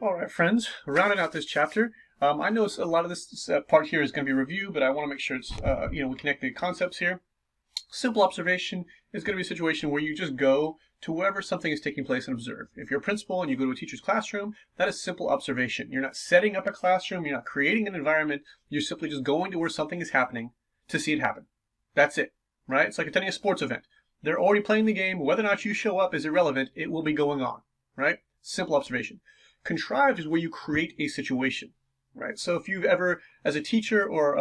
All right, friends, rounding out this chapter. I know a lot of this part here is going to be review, but I want to make sure it's, we connect the concepts here. Simple observation is going to be a situation where you just go to wherever something is taking place and observe. If you're a principal and you go to a teacher's classroom, that is simple observation. You're not setting up a classroom, you're not creating an environment, you're simply just going to where something is happening to see it happen. That's it, right? It's like attending a sports event. They're already playing the game. Whether or not you show up is irrelevant. It will be going on, right? Simple observation. Contrived is where you create a situation, right? So if you've ever, as a teacher or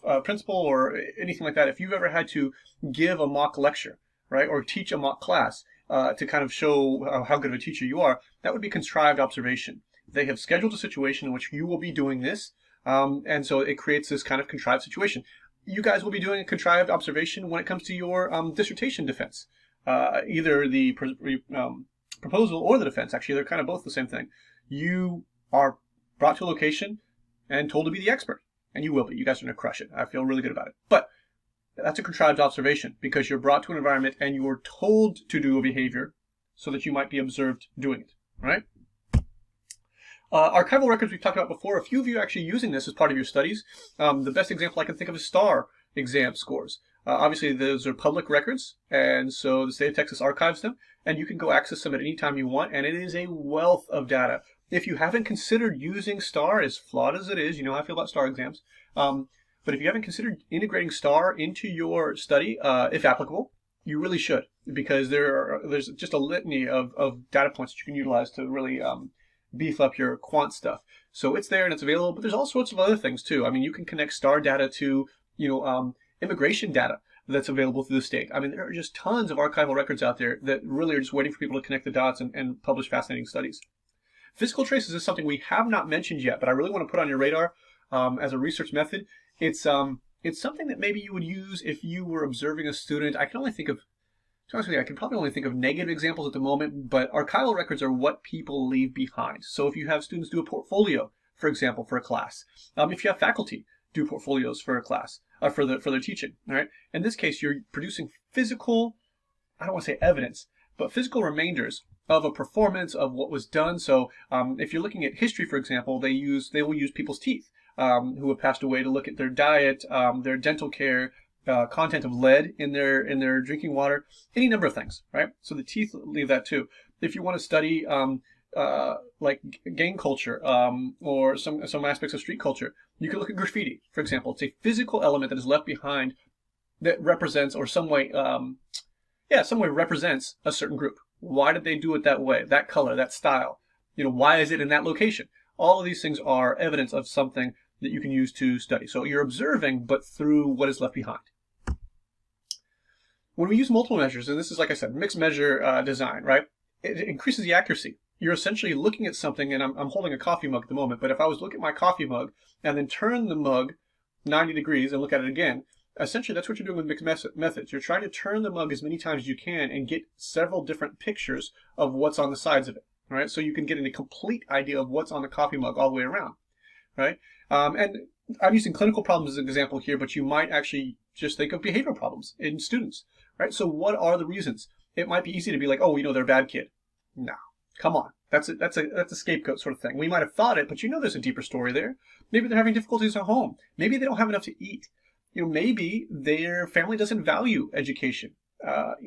a principal or anything like that, if you've ever had to give a mock lecture, right, or teach a mock class to kind of show how good of a teacher you are, that would be contrived observation. They have scheduled a situation in which you will be doing this, and so it creates this kind of contrived situation. You guys will be doing a contrived observation when it comes to your dissertation defense, either the proposal or the defense. Actually, they're kind of both the same thing. You are brought to a location and told to be the expert, and you will be. You guys are going to crush it. I feel really good about it. But that's a contrived observation because you're brought to an environment and you are told to do a behavior so that you might be observed doing it, right? Archival records we've talked about before. A few of you are actually using this as part of your studies. The best example I can think of is STAR exam scores. Obviously, those are public records, and so the state of Texas archives them, and you can go access them at any time you want, and it is a wealth of data. If you haven't considered using STAR, as flawed as it is, you know how I feel about STAR exams, but if you haven't considered integrating STAR into your study, if applicable, you really should, because there's just a litany of data points that you can utilize to really beef up your quant stuff. So it's there and it's available, but there's all sorts of other things too. I mean, you can connect STAR data to, immigration data that's available through the state. I mean, there are just tons of archival records out there that really are just waiting for people to connect the dots and publish fascinating studies. Physical traces is something we have not mentioned yet, but I really want to put on your radar as a research method. It's something that maybe you would use if you were observing a student. I can only think of, to be honest with you, I can probably only think of negative examples at the moment, but archival records are what people leave behind. So if you have students do a portfolio, for example, for a class, if you have faculty do portfolios for a class, for their teaching, all right? In this case, you're producing physical, I don't want to say evidence, but physical remainders of a performance of what was done. So if you're looking at history, for example, they will use people's teeth who have passed away to look at their diet, their dental care, content of lead in their drinking water, any number of things, right? So the teeth leave that too. If you want to study like gang culture or some aspects of street culture, you can look at graffiti, for example. It's a physical element that is left behind that represents, or some way represents a certain group. Why did they do it that way? That color, that style. Why is it in that location? All of these things are evidence of something that you can use to study. So you're observing, but through what is left behind. When we use multiple measures, and this is, like I said, mixed measure design, right? It increases the accuracy. You're essentially looking at something, and I'm holding a coffee mug at the moment, but if I was looking at my coffee mug and then turn the mug 90 degrees and look at it again, essentially that's what you're doing with mixed methods. You're trying to turn the mug as many times as you can and get several different pictures of what's on the sides of it, right? So you can get a complete idea of what's on the coffee mug all the way around, right? And I'm using clinical problems as an example here, but you might actually just think of behavioral problems in students, right? So what are the reasons? It might be easy to be like, oh, they're a bad kid. No, come on. That's a scapegoat sort of thing. We might have thought it, but there's a deeper story there. Maybe they're having difficulties at home. Maybe they don't have enough to eat. Maybe their family doesn't value education.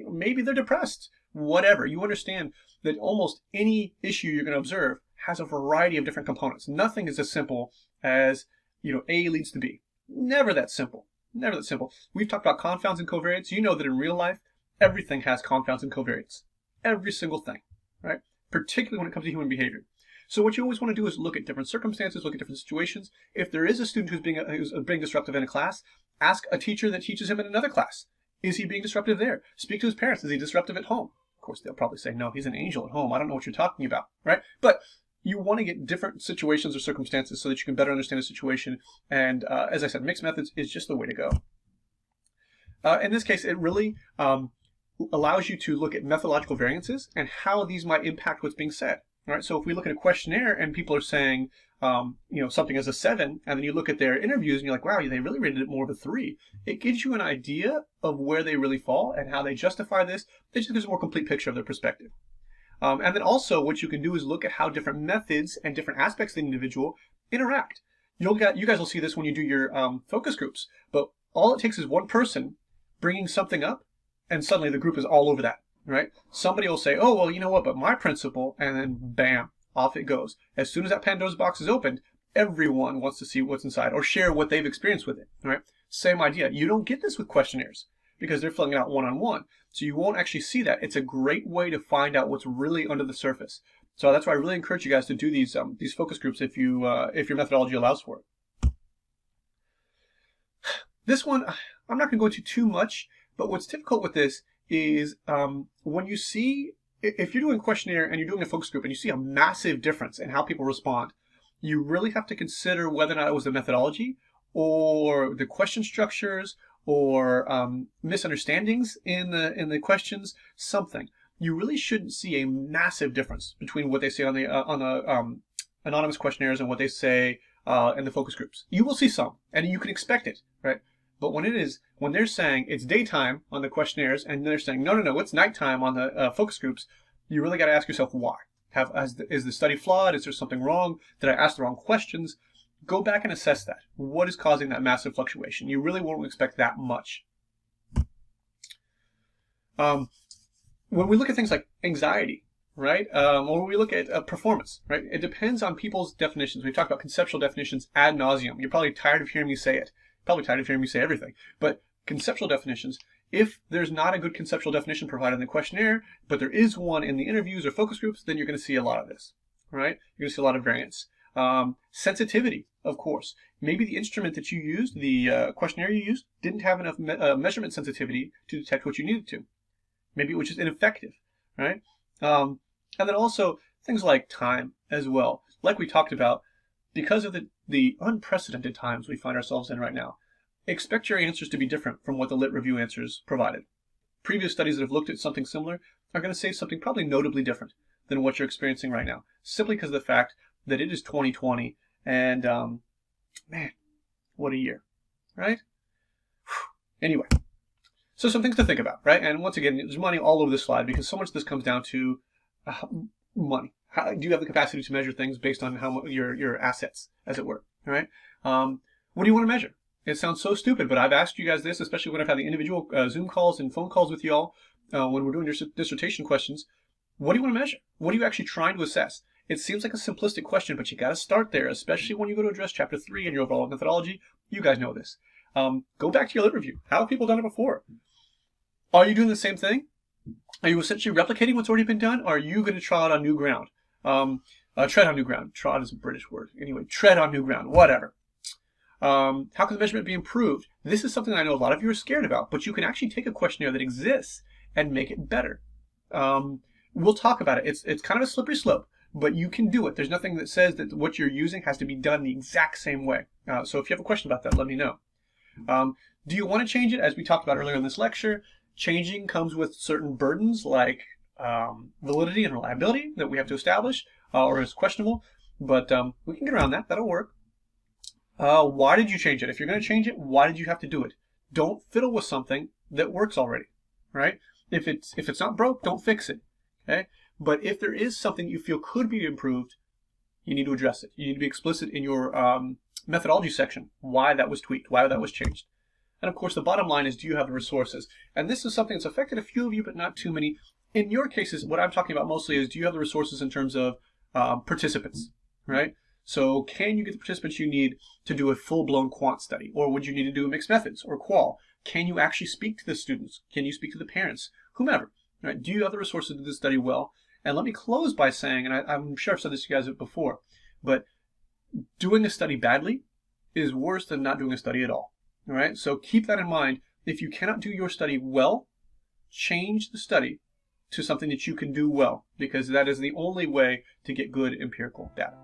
Maybe they're depressed. Whatever. You understand that almost any issue you're going to observe has a variety of different components. Nothing is as simple as, A leads to B. Never that simple. Never that simple. We've talked about confounds and covariates. You know that in real life, everything has confounds and covariates. Every single thing, right? Particularly when it comes to human behavior. So what you always want to do is look at different circumstances, look at different situations. If there is a student who's being disruptive in a class, ask a teacher that teaches him in another class. Is he being disruptive there? Speak to his parents. Is he disruptive at home? Of course, they'll probably say, no, he's an angel at home. I don't know what you're talking about, right? But you want to get different situations or circumstances so that you can better understand the situation. And as I said, mixed methods is just the way to go. In this case, it really allows you to look at methodological variances and how these might impact what's being said. All right, so if we look at a questionnaire and people are saying, something as a 7, and then you look at their interviews and you're like, wow, they really rated it more of a 3. It gives you an idea of where they really fall and how they justify this. It just gives a more complete picture of their perspective. And then also what you can do is look at how different methods and different aspects of the individual interact. You guys will see this when you do your focus groups, but all it takes is one person bringing something up, and suddenly the group is all over that, right? Somebody will say, oh, well, you know what, but my principle, and then bam, off it goes. As soon as that Pandora's box is opened, everyone wants to see what's inside or share what they've experienced with it, right? Same idea. You don't get this with questionnaires because they're filling it out one-on-one. So you won't actually see that. It's a great way to find out what's really under the surface. So that's why I really encourage you guys to do these focus groups if your methodology allows for it. This one, I'm not going to go into too much, but what's difficult with this is when you see, if you're doing a questionnaire and you're doing a focus group and you see a massive difference in how people respond, you really have to consider whether or not it was the methodology or the question structures or misunderstandings in the questions, something. You really shouldn't see a massive difference between what they say on the anonymous questionnaires and what they say in the focus groups. You will see some, and you can expect it, right? But when they're saying it's daytime on the questionnaires and they're saying, no, it's nighttime on the focus groups, you really got to ask yourself why. Is the study flawed? Is there something wrong? Did I ask the wrong questions? Go back and assess that. What is causing that massive fluctuation? You really won't expect that much. When we look at things like anxiety, right? Or when we look at performance, right? It depends on people's definitions. We've talked about conceptual definitions ad nauseum. You're probably tired of hearing me say it. Probably tired of hearing me say everything. But conceptual definitions, if there's not a good conceptual definition provided in the questionnaire, but there is one in the interviews or focus groups, then you're going to see a lot of this, right? You're going to see a lot of variance. Sensitivity, of course. Maybe the instrument that you used, the questionnaire you used, didn't have enough measurement sensitivity to detect what you needed to. Maybe it was just ineffective, right? And then also things like time as well. Like we talked about, because of the unprecedented times we find ourselves in right now, expect your answers to be different from what the lit review answers provided. Previous studies that have looked at something similar are going to say something probably notably different than what you're experiencing right now, simply because of the fact that it is 2020 and, man, what a year, right? Anyway, so some things to think about, right? And once again, there's money all over this slide because so much of this comes down to money. Do you have the capacity to measure things based on how much your assets, as it were, right? What do you want to measure? It sounds so stupid, but I've asked you guys this, especially when I've had the individual Zoom calls and phone calls with you all when we're doing your dissertation questions. What do you want to measure? What are you actually trying to assess? It seems like a simplistic question, but you got to start there, especially when you go to address Chapter 3 in your overall methodology. You guys know this. Go back to your lit review. How have people done it before? Are you doing the same thing? Are you essentially replicating what's already been done? Or are you going to trod on new ground? Tread on new ground. Trod is a British word. Anyway, tread on new ground. Whatever. How can the measurement be improved? This is something I know a lot of you are scared about, but you can actually take a questionnaire that exists and make it better. We'll talk about it. It's kind of a slippery slope, but you can do it. There's nothing that says that what you're using has to be done the exact same way. So if you have a question about that, let me know. Do you want to change it? As we talked about earlier in this lecture, changing comes with certain burdens like validity and reliability that we have to establish or is questionable, but we can get around that. That'll work. Why did you change it? If you're going to change it, why did you have to do it? Don't fiddle with something that works already, right? If it's not broke, don't fix it, okay? But if there is something you feel could be improved, you need to address it. You need to be explicit in your methodology section why that was tweaked, why that was changed. And of course, the bottom line is, do you have the resources? And this is something that's affected a few of you, but not too many. In your cases, what I'm talking about mostly is, do you have the resources in terms of participants, right? So can you get the participants you need to do a full-blown quant study? Or would you need to do a mixed methods or qual? Can you actually speak to the students? Can you speak to the parents? Whomever, right? Do you have the resources to do this study well? And let me close by saying, and I'm sure I've said this to you guys before, but doing a study badly is worse than not doing a study at all. All right? So keep that in mind. If you cannot do your study well, change the study to something that you can do well, because that is the only way to get good empirical data.